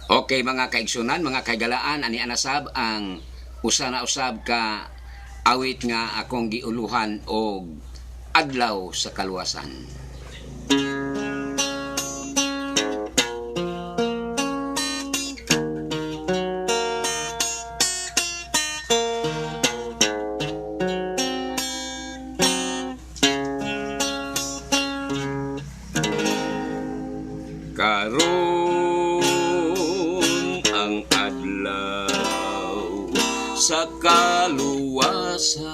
Okay mga kaigsunan, mga kaigalaan, ani anasab ang usa na usab ka awit nga akong giuluhan og adlaw sa kaluwasan. Karon ang adlaw sa kaluwasan,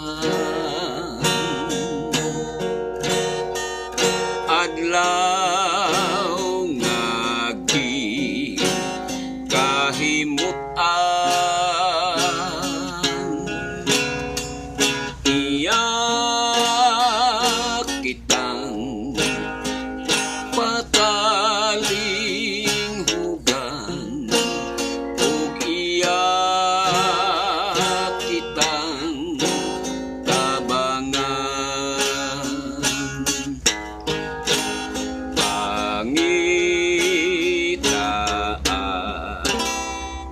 adlaw nga kahimutan, iya kitang pataling hugan ug iya kitang tabangan. Pangitaan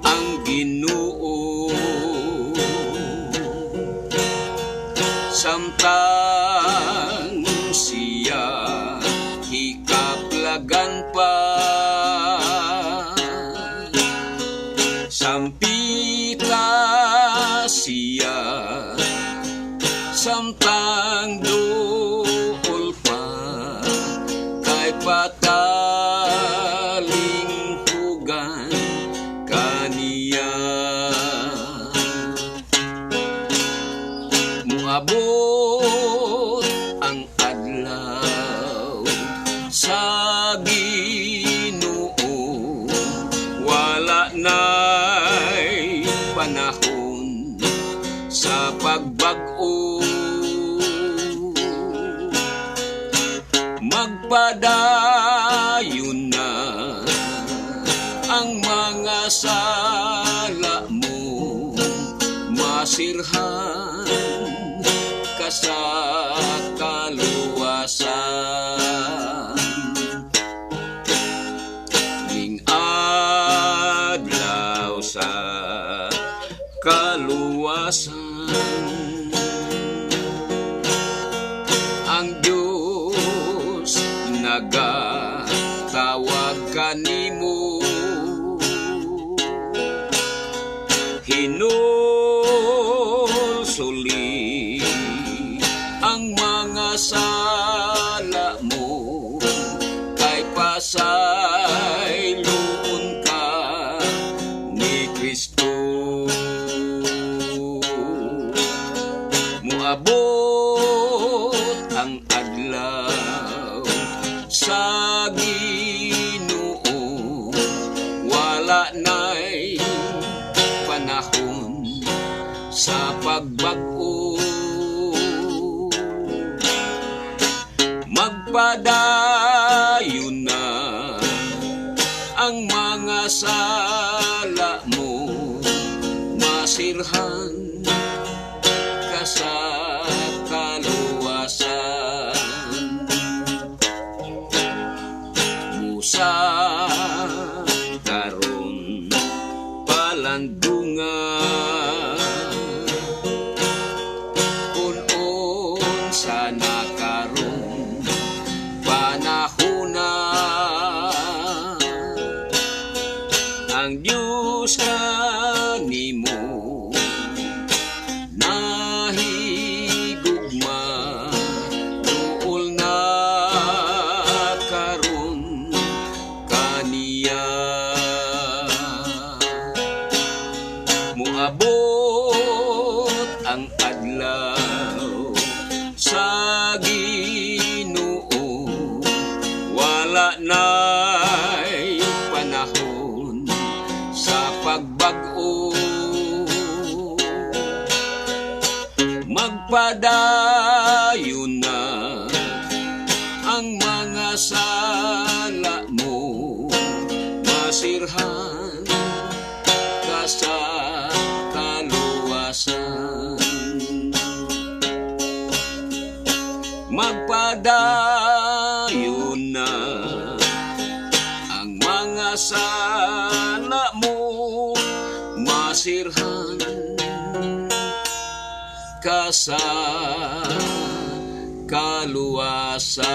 ang Ginoo samtang siya hikaplagan pa, sampita siya samtang duol pa, kay pataling hugan kaniya. Muabot ang adlaw sa Ginoo, wala na'y panahon sa pagbag-o. Magpadayon na ang mga sala mo, masirhan ka sa kaluwasan. Ning adlaw sa kaluwasan, ang Diyos nagatawag kanimo, hinulsuli ang mga sala mo, kay pasayloon ka ni Kristo. Muabot ang adlaw sa Ginoo, wala na'y panahon sa pagbag-o. Magpadayon na ang mga sala mo, masirhan ka sa kaluwasan. Musa karon palandungan, kun sana karon panahona, ang Diyos kanimo nahigugma, duol na karon kaniya. Muabot ang adlaw sa Ginoo, wala na'y panahon sa pagbag-o. Magpadayon na ang mga sala mo, masirhan ka sa kaluwasan. Magpadayon na ang mga sala masirhan ka sa kaluwasan.